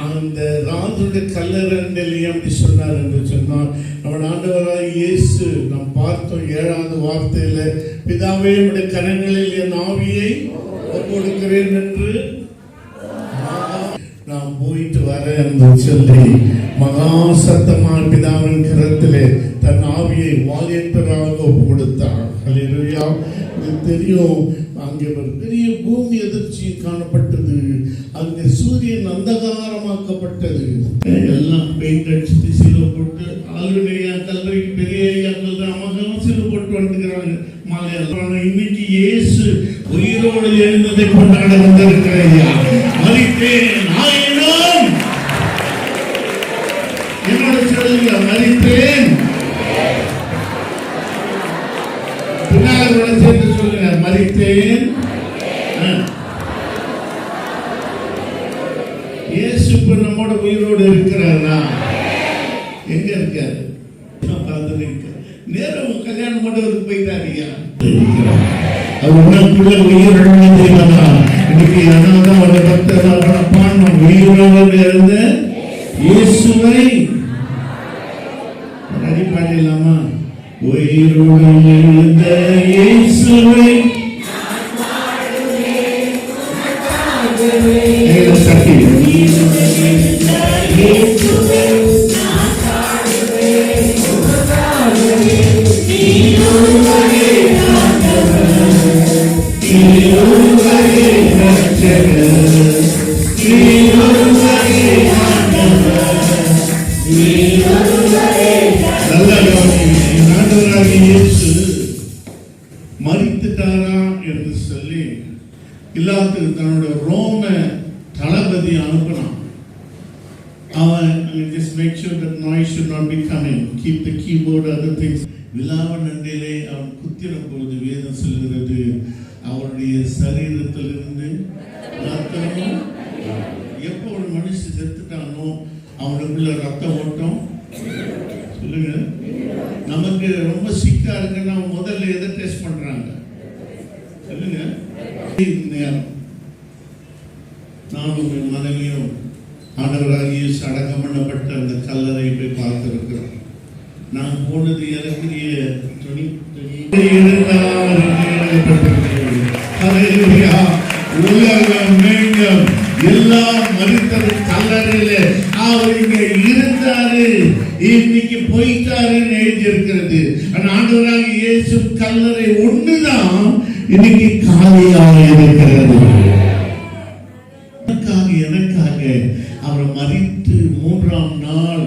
அந்த ராஜுடைய கல்லறையில் அப்படி சொன்னார் என்று சொன்னால், நம்ம ஆண்டவராய் இயேசு நாம் பார்த்தோம் 7வது வார்த்தையில, பிதாவே உம்முடைய கரங்களில் என் ஆவியை கொடுக்கிறேன் என்று நான் போயிட்டு வரேன் என்று சொல்லி மகா சத்தமான பிதாவின் கரத்திலே தன் ஆவியை வாலியத்தராக ஒப்பு கொடுத்தார். ஹல்லேலூயா. தெரியும், அங்கே ஒரு பெரிய பூமி அதிர்ச்சி காணப்பட்டது. அங்கே சூரியன் அந்தகாரமாக்கப்பட்டது. எல்லாம் பெயிண்ட் அடிச்சு சீலை போட்டு ஆளுடைய கல்லறைக்கு பெரிய ஐயாக்கள் தான் அவங்க சீலை போட்டு வந்துக்கிறாங்க மாலையால். இன்னைக்கு இயேசு உயிரோடு எழுந்ததை கொண்டாட வந்திருக்கிற ஐயா, மரித்தேன் ஆயினும் என்னோட சொல்லுங்க, மரித்தேன் பின்னால் சேர்ந்து சொல்லுங்க, மரித்தேன். இயேசு இப்ப நம்மோட உயிரோடு இருக்கிறாரா? எங்க இருக்காரு? நேரம் கல்யாணம் மண்டபத்துக்கு போயிட்டாரியா? உனக்குள்ள உயிரோடு இன்னைக்கு அதனால்தான் ஒரு பக்தர் பாடணும், உயிரோடு இருந்த இயேசுவை பாடிடலாமா? உயிரோடு எழுந்த இயேசுவை மரித்துட்டாரா என்று சொல்லி எல்லாத்துக்கு தன்னோட ரோம தளபதி அனுப்பினான். அவன் just make sure that noise should not be coming, keep the keyboard, other things. விலாவ நண்டிலே அவன் குத்தின பொழுது வேதம் சொல்கிறது, அவருடைய சரீரத்திலிருந்து ரத்தமும், எப்போ ஒரு மனுஷன் செத்துட்டானோ அவனுக்குள்ள ரத்த ஓட்டம் சொல்லுங்க. நமக்கு ரொம்ப சிக்கா இருக்குன்னா முதல்ல எதை டெஸ்ட் பண்றாங்க சொல்லுங்க? நேரம் நானும் என் மனைவியும் ஆண்டவராகிய அடக்கம் பண்ணப்பட்ட அந்த கல்லறை போய் பார்த்திருக்கிறோம். நான் போனது இறங்கிய உலகம் மீண்டும் எல்லாம் மறித்தது கல்லறையில அவர் இங்க இருந்தாரு, இன்னைக்கு போயிட்டாருன்னு எழுதி இருக்கிறது. ஆண்டவராக இயேசு கல்லறை ஒண்ணுதான் இன்னைக்கு காலியாக இருக்கிறது. எனக்காக அவரை மறித்து 3ஆம் நாள்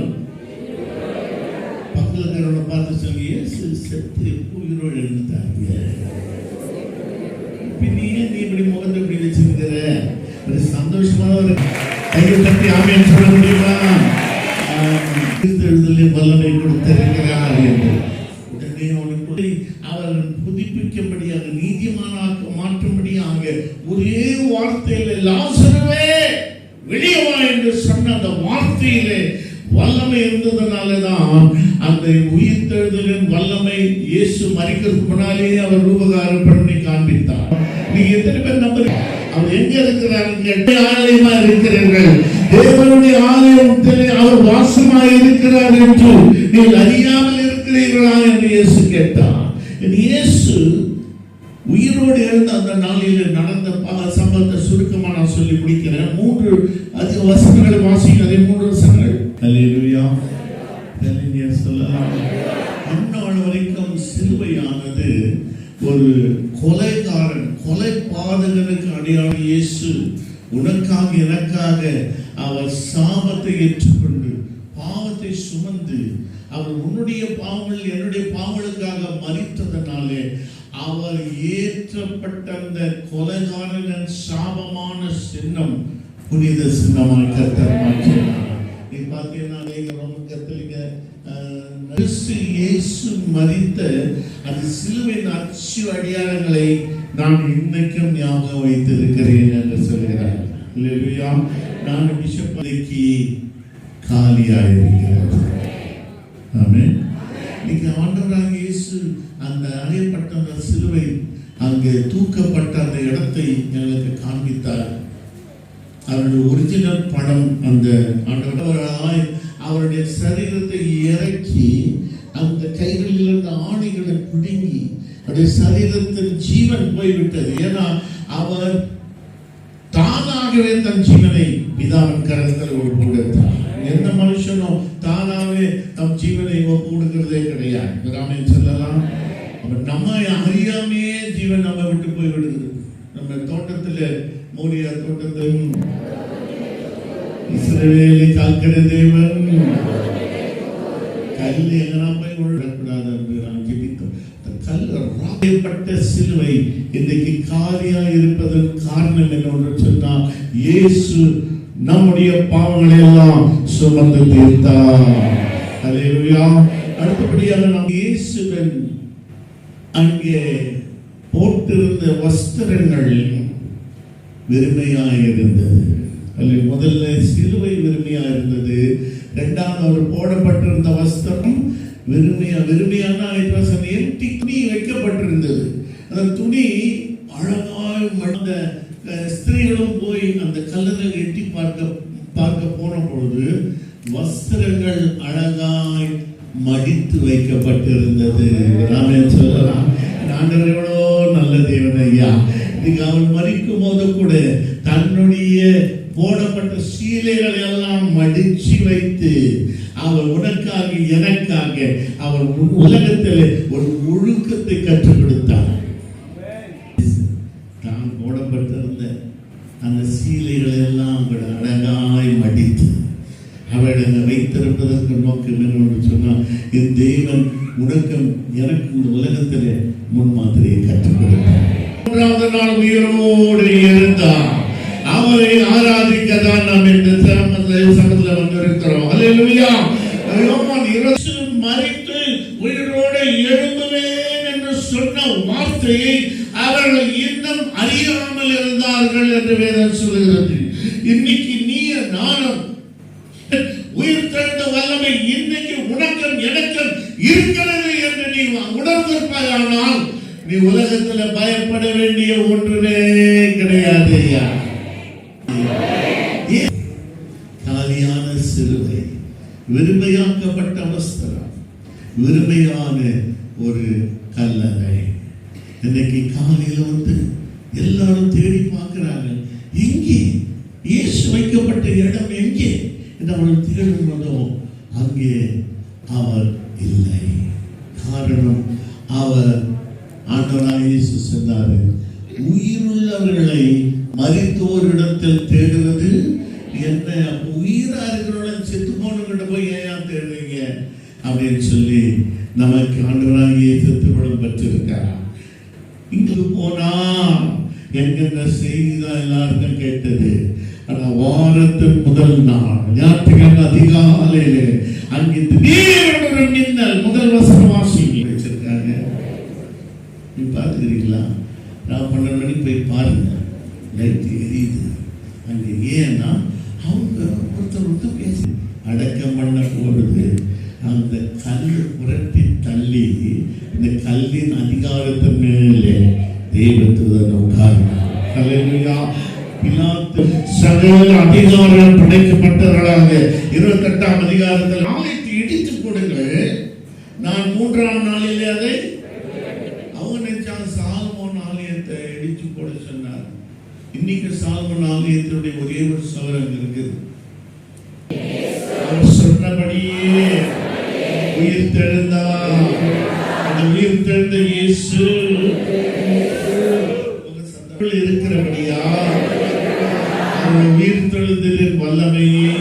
பக்கத்துல பார்த்து சொல்லி, இயேசு செத்து உயிரோடு எழுந்தாங்க. நீ இப்படி முகத்தை இப்படி வச்சிருக்கிற, ஒரு சந்தோஷமான ஒரு கையை தட்டி ஆமென் சொல்ல முடியுமா? வல்லமை கொடுத்திருக்கிறார் என்று உடனே அவனுக்கு அவர் புதுப்பிக்கும்படியாக, நீதிமானாக்க மாற்றும்படியாக ஒரே வார்த்தையில, லாசருவே வெளியே வா என்று சொன்ன அந்த வார்த்தையிலே வல்லமை இருந்ததுனாலதான் அந்த உயிர்த்தெழுதலின் வல்லமை இயேசு மரிக்கிறதுக்கு முன்னாலேயே அவர் ரூபகாரம் பண்ணி காண்பித்தார். நீங்க எத்தனை பேர் நம்புறீங்க? அவர் எங்க இருக்கிறார்கள்? ஆலயமா இருக்கிறீர்கள். தேவனுடைய ஆலயத்தில் அவர் வாசமாக இருக்கிறார் என்று நீங்கள் அறியாமல் இருக்கிறீர்களா என்று இயேசு கேட்டார். இயேசு உயிரோடு எழுந்த அந்த நாளில் நடந்த சம்பவத்தை சுருக்கமா நான் சொல்லி முடிக்கிறேன். 3 அதிக வசனங்களை வாசிக்க, அதே 3 வசனங்கள். ஹல்லேலூயா. அந்நாள் வரைக்கும் சிலுவையானது ஒரு கொலைகாரன், கொலை பாதகனுக்கு அடையாளம். இயேசு உனக்காக எனக்காக அவர் சாபத்தை ஏற்றுக்கொண்டு பாவத்தை சுமந்து அவர் உன்னுடைய பாவங்கள் என்னுடைய பாவங்களுக்காக மரித்ததனாலே அவர் ஏற்றப்பட்ட அந்த கொலைகாரனின் சாபமான சின்னம் புனித சின்னமாய் கர்த்தர் மாற்றினார். நீ பார்த்தீங்கன்னா ரோமன் கத்தோலிக்க இயேசு மரித்த அந்த சிலுவையின் அச்சு அடையாளங்களை நான் இன்னைக்கும் ஞாபகம் வைத்திருக்கிறேன் என்று சொல்கிறார். ஹல்லேலூயா. நான் பிஷப் பதவிக்கு காலியாயிருக்கிறேன். ஆமென். இன்னைக்கு ஆண்டவராகிய இயேசு அந்த அறையப்பட்ட அந்த சிலுவை, அங்கே தூக்கப்பட்ட அந்த இடத்தை எங்களுக்கு காண்பித்தார். அவருடைய ஒரிஜினல் படம் அந்த ஆண்டவராய் அவருடைய சரீரத்தை இறக்கி அந்த கைகளில் இருந்த ஆணைகளை பிடுங்கி அவருடைய சரீரத்தில் ஜீவன் போய்விட்டது. ஏன்னா அவர் தானாகவே தன் ஜீவனை பிதாவின் கரத்தில் ஒப்பு கொடுத்தார். எந்த மனுஷனும் தானாகவே தம் ஜீவனை ஒப்பு கொடுக்கிறதே கிடையாது. ராமன் சொல்லலாம், அவர் நம்ம அறியாமையே ஜீவன் நம்ம விட்டு போய் விடுகிறது. நம்ம தோட்டத்தில் மோரியா தோட்டத்தில் இஸ்ரவேலை காக்கிற தேவன் கல் எங்கன்னா போய் விழக்கூடாது என்று நான் ஜெபித்தோம். கல்லுப்பட்ட சிலுவை இன்றைக்கு காலியா இருப்பதன் காரணம் என்னவென்று சொன்னால், இயேசு நம்முடைய பாவங்களை எல்லாம் சுமந்து தீர்த்தார். அல்லேலூயா. அடுத்தபடியாக நாம் இயேசுவின் அங்கே போட்டிருந்த வஸ்திரங்கள் வெறுமையாக இருந்தது. முதல்ல சிலுவை வெறுமையா இருந்தது. இரண்டாவது அவர் போடப்பட்டிருந்த வஸ்திரம் வெறுமையான துணி வைக்கப்பட்டிருந்தது. அந்த துணி அழகாய் மடந்த ஸ்திரீகளும் போய் அந்த கல்லறை எட்டி பார்க்க போன பொழுது வஸ்திரங்கள் அழகாய் மடித்து வைக்கப்பட்டிருந்தது. ராமன் சொல்லலாம், ஆண்டவர் எவ்வளோ நல்ல தேவன் ஐயா. இன்னைக்கு அவர் மரிக்கும் போது கூட தன்னுடைய போடப்பட்ட சீலைகளை எல்லாம் மடிச்சு வைத்து அவர் உனக்காக எனக்காக அவர் உலகத்தில் ஒரு ஒழுக்கத்தை கற்றுக் கொடுத்தார். தான் போடப்பட்டிருந்த அந்த சீலைகளை எல்லாம் அழகாய் மடித்து அவரிடம் வைத்திருப்பதற்கு நோக்கம் என்னவென்று சொன்னால், என் தேவன் உனக்கும் எனக்கு இந்த உலகத்தில் முன்மாதிரியை கற்றுக் கொடுத்தார். மூன்றாவது நாள் உயிரோடு இருந்தார். அவரை ஆராதிக்க தான் நாம் இந்த சமத்தில் வந்திருக்கிறோம். அல்லேலூயா. மரித்து உயிரோடு எழும்புவேன் என்று சொன்ன வார்த்தையை அவர்கள் இன்னும் அறியாமல் இருந்தார்கள் என்று வேதம் சொல்கிறது. இன்னைக்கு நீ நானும் உயிர் தெழுந்த வல்லமை இன்னைக்கு உனக்கும் எனக்கும் இருக்கிறது என்று நீ உணர்ந்திருப்பாயானால் நீ உலகத்தில் பயப்பட வேண்டிய ஒன்றுமே கிடையாது. காலியான சிலுவை, வெறுமையாக்கப்பட்ட வஸ்திரம், வெறுமையான ஒரு கல்லறை. இன்னைக்கு காலையில் வந்து எல்லாரும் தேடி பார்க்கிறாங்க, எங்கே இயேசு வைக்கப்பட்ட இடம் எங்கே என்று அவர்கள் தேடும் போதோ அங்கே அவர் இல்லை. காரணம், அவர் ஆண்டவராக இயேசு சொன்னார், உயிருள்ளவர்களை மரித்தோரிடத்தில் தேடுவது என்ன? உயிரா இருக்கிறவங்க செத்து போனவங்கிட்ட போய் ஏன் தேடுறீங்க அப்படின்னு சொல்லி நமக்கு ஆண்டவராக இயேசு திருமணம் பெற்றிருக்கிறார். இங்கு போனா என்கின்ற செய்தி தான் எல்லாருக்கும் கேட்டது. ஆனா வாரத்தின் முதல் நாள் ஞாயிற்றுக்கிழமை அதிகாலையிலே அங்கே திடீரென்று மின்னல், முதல் வசனம் வாசிங்க வச்சிருக்காங்க. நீ பார்த்துக்கிறீங்களா? நான் 12 மணிக்கு போய் பாருங்க, லைட் எரியுது அங்கே. ஏன்னா அவங்க ஒருத்தர் பேசி அடக்கம் பண்ண போறது. அந்த கல்லு புரட்டி தள்ளி இந்த கல்லின் அதிகாரத்தின் மேலே தெய்வத்துவன் உட்கார்ந்தார். சகல அதிகாரம் படைக்கப்பட்டவர்களாக 28ஆம் அதிகாரத்தில் ஆலயத்தை இடித்து கொடுங்க, நான் 3ஆம் நாளிலே அதை அவங்க நினைச்சாங்க சாலமோன் ஆலயத்தை இடிச்சு போட சொன்னார். இன்னைக்கு சாலமோன் ஆலயத்தினுடைய ஒரே ஒரு சவரம் இருக்குது. அவர் சொன்னபடியே உயிர் தெழுந்தார். அந்த உயிர் தெழுந்த இயேசு இருக்கிறபடியா உயிர் தெழுந்தலின் வல்லமையை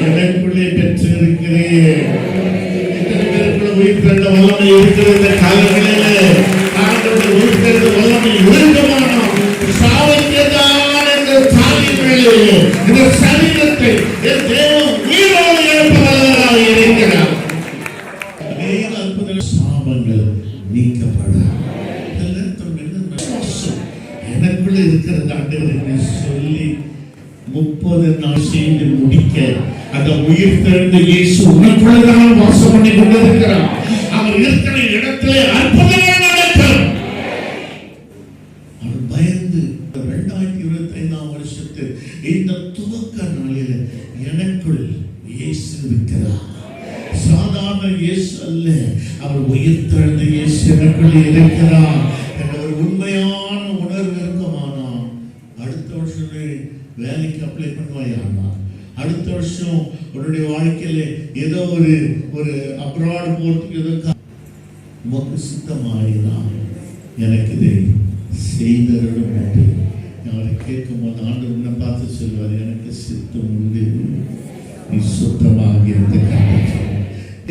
எனக்குள்ளே பெற்றிருக்கிறேன். உயிர் தெழுந்த வல்லமை இருக்கிற இந்த காலங்களிலே உயிர் தெழுந்த வல்லமை விருப்பமானோம் சாவத்தியதான் என்ற தாயின் மேலே இந்த சரீரத்தை என் தேவன் உயிரோடு எழுப்ப வல்லவராக இருக்கிறார். அநேக அற்புத சாபங்கள் நீக்கப்பட எனக்குள்ள இருக்கிறது ஆண்டவரை சொல்லி 30 நாள் செய்து முடிக்க அந்த உயிர் தெழுந்த இயேசு உனக்குள்ளதான் வாசம் பண்ணி கொண்டிருக்கிறார். அவர் இருக்கிற இடத்திலே அற்புதங்கள் நடக்கும். அவர் பயந்து 2025ஆம் வருஷத்தில் துவக்க நாளில் எனக்குள் இயேசு இருக்கிறார். சாதாரண இயேசு அல்ல, அவர் உயிர்த்தெழுந்த இயேசு எனக்குள் இருக்கிறார் என்ற ஒரு உண்மையான உணர்வு இருக்குமானா அடுத்த வருஷம் வேலைக்கு அப்ளை பண்ணுவாயானா, அடுத்த வருஷம் உன்னுடைய வாழ்க்கையில ஏதோ ஒரு அப்ராட் போறதுக்கு ஏதோ உமக்கு சித்தமாயினா எனக்கு இதை செய்தருளும் என்று அவரை கேட்கும் போது ஆண்டவர் உன்னை பார்த்து சொல்வார், எனக்கு சித்தம் உண்டு, நீ சுத்தமாக இருந்த காரணம்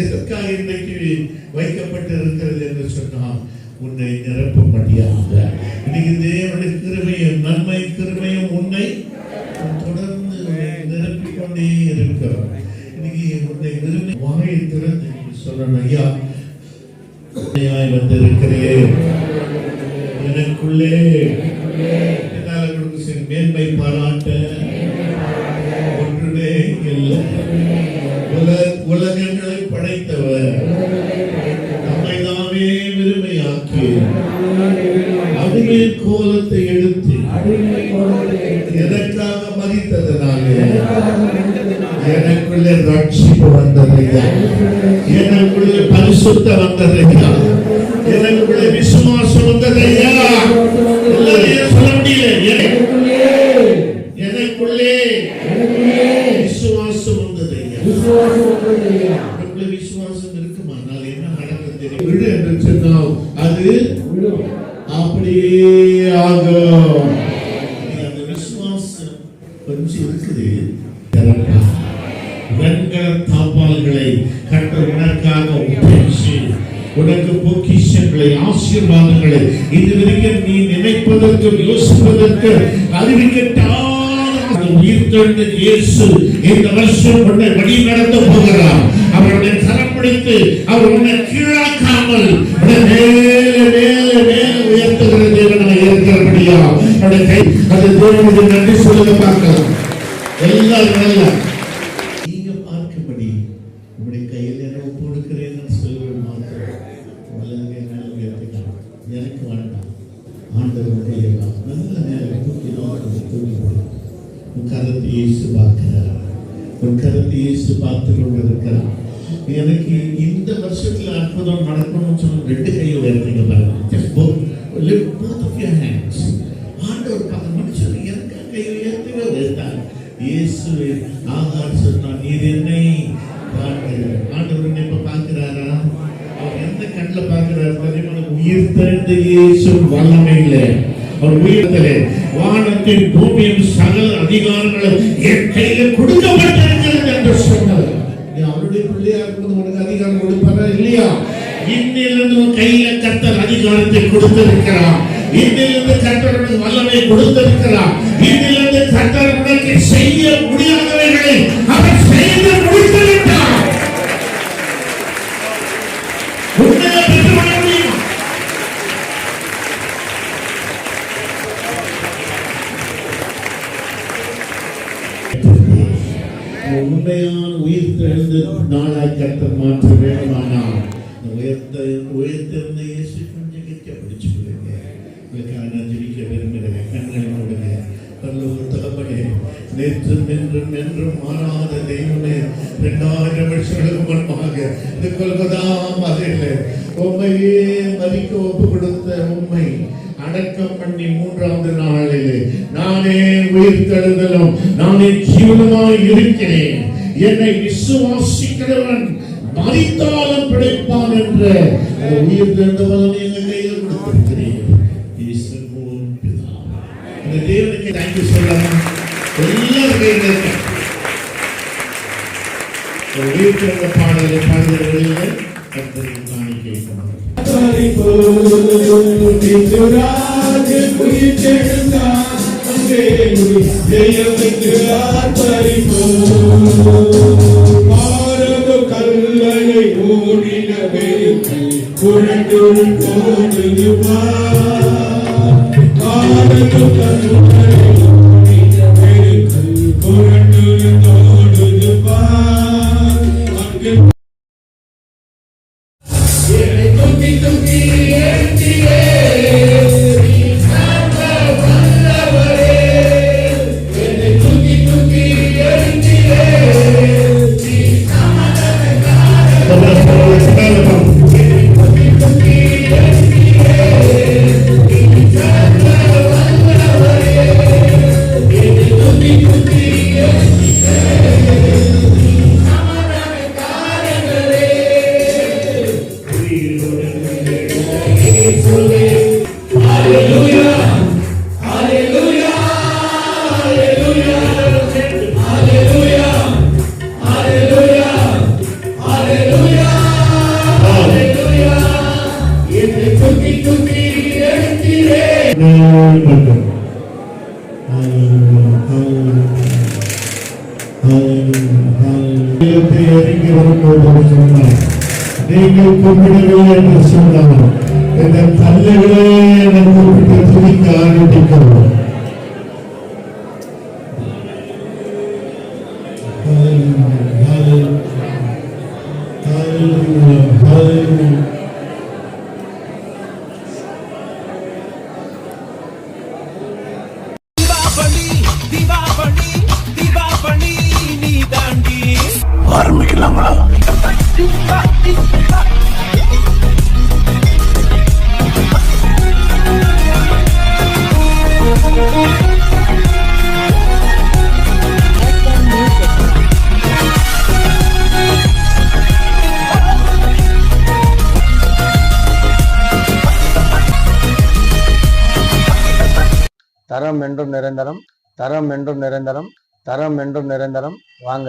எதற்காக இன்றைக்கு வைக்கப்பட்டு இருக்கிறது என்று சொன்னால் உன்னை நிரப்பும்படியாக. இன்னைக்கு தேவனுடைய கிருபையும் நன்மை கிருபையும் உன்னை தொடர்ந்து நிரப்பிக் கொண்டே இருக்கிறோம். இன்னைக்கு உன்னை விரும்பி வாயை திறந்து சொல்லணும், ஐயா வந்திருக்கிறேன், எனக்குள்ளே மேன்மை பாராட்ட ஒன்றுமே இல்லை. உலகங்களை படைத்தவர் நம்மை தாமே விருமையாக்கி அடிமை கோலத்தை எடுத்து எனக்காக மதித்ததனால எனக்குள்ளே ரட்சிப்பு வந்ததையா, எனக்குள்ளே பரிசுத்த வந்ததையா, எனக்குள்ளே விசுவாசம் வந்ததையா. எல்லாரையும் சொல்ல முடியல, எனக்குள்ளே விசுவாசம் வந்ததையா. எனக்குள்ளே விசுவாசம் இருக்குமானால் என்ன நடக்கும் தெரியும்? விடு என்று சொன்னால் அது அப்படியே ஆகும். அந்த விசுவாசம் கொஞ்சம் இருக்குது. வெண்கல தாப்பால்களை கட்ட உனக்காக உபயோகிச்சு உனக்கு பொக்கிஷங்களை ஆசீர்வாதங்களை இதுவரைக்கும் நீ நினைப்பதற்கு யோசிப்பதற்கு அறிவிக்கட்டாத உயிர்த்தெழுந்த இயேசு இந்த வருஷம் உன்னை வழி நடத்த போகிறார். அவருடைய கரம் பிடித்து அவர் உன்னை கீழாக்காமல் மேலே மேலே மேலே உயர்த்துகிற தேவனாக இருக்கிறபடியா அவருடைய கை அது தேவனுடைய நன்றி சொல்லுங்க பார்க்கலாம். எல்லாரும் நீங்க பார்க்கும்படி உங்களுடைய கையில் என்ன ஒப்பு கொடுக்கிறேன்னு சொல்லுவது மாத்திரம் எனக்கு வேண்டாம். ஆண்டவர் கையெல்லாம் நல்ல நேரம் உன் கரத்தை இயேசு பார்க்கிறார், உன் கரத்தை இயேசு பார்த்து கொண்டிருக்கிறார். எனக்கு இந்த வருஷத்துல அற்புதம் நடக்கணும்னு சொன்ன 2 கையை உயர்த்தீங்க பாருங்க. Just both of your hands. ஆண்டவர் பார்க்க மனுஷன் எனக்கு கையை உயர்த்தவே உயர்த்தார். இயேசுவே ஆகார் சொன்னா நீர் என்னை பார்க்கிறார். ஆண்டவர் என்னை இப்ப பார்க்கிறாரா? அவர் எந்த கண்ணில் பார்க்கிறார் தெரியுமா? உயிர்த்தெழுந்த இயேசு வல்லமையில அவர் உயிர்த்தலே வானத்தின் பூமியின் சகல அதிகாரங்களும் என் கையில் கொடுக்கப்பட்டிருக்கிறது என்று சொன்னார். அவருடைய பிள்ளையா இருக்கும்போது உனக்கு அதிகாரம் கொடுப்பாரா இல்லையா? இன்னிலிருந்து உன் கையில கர்த்தர் அதிகாரத்தை கொடுத்திருக்கிறார். இன்னிலிருந்து கர்த்தர் உனக்கு வல்லமை கொடுத்திருக்கிறார். இன்னிலிருந்து கர்த்தர் உனக்கு செய்ய முடியாதவைகளை அவர் செய்து முடித்திருக்கிறார். உண்மையை பெற்றுக்கொள்ள முடியுமா? உண்மையான உயிர்த்தெழுந்த நாளாய் கர்த்தர் மாற்ற வேண்டுமானால் உயர்த்திருந்த இயேசு கொஞ்சம் கெட்டியா பிடிச்சு கொடுங்க. உங்களுக்காக நான் ஜெபிக்க விரும்புகிறேன். கண்களை கொடுங்க. தகப்பனே, நேற்றும் என்றும் என்றும் மாறாத தெய்வமே, 2000 வருஷங்களுக்கு முன்பாக இந்த கொல்கதா மலையிலே உண்மையே மதிக்க ஒப்பு கொடுத்த உண்மை அடக்கம் பண்ணி 3ஆவது நாளிலே நானே உயிர்த்தெழுதலும் நானே ஜீவனுமாய் இருக்கிறேன், என்னை விசுவாசிக்கிறவன் மரித்தாலும் பிழைப்பான் என்ற உயிர்த்தெழுந்தவன் எங்கள் கையில் கொடுத்திருக்கிறேன். இந்த தேவனுக்கு தேங்க்யூ சொல்லலாம். எல்லாரும் கையில் உயிர்த்தெழுந்த பாடலை பாடுகிறவர்களை கர்த்தரின் காணிக்கை கல்லறை ஓடினவே குழந்தொரு கோடு Thank you. இறங்கி வரும்போது சொன்னார், நீங்கள் கூப்பிடவில்லை என்று சொன்னார், இந்த கல்லுகளே என்னை கூப்பிட்டு துதிக்க ஆரம்பிக்கிறது. ஆரம்பிக்கலாங்களா? தரம் என்றும் நிரந்தரம், தரம் என்றும் நிரந்தரம், தரம் என்றும் நிரந்தரம். வாங்க.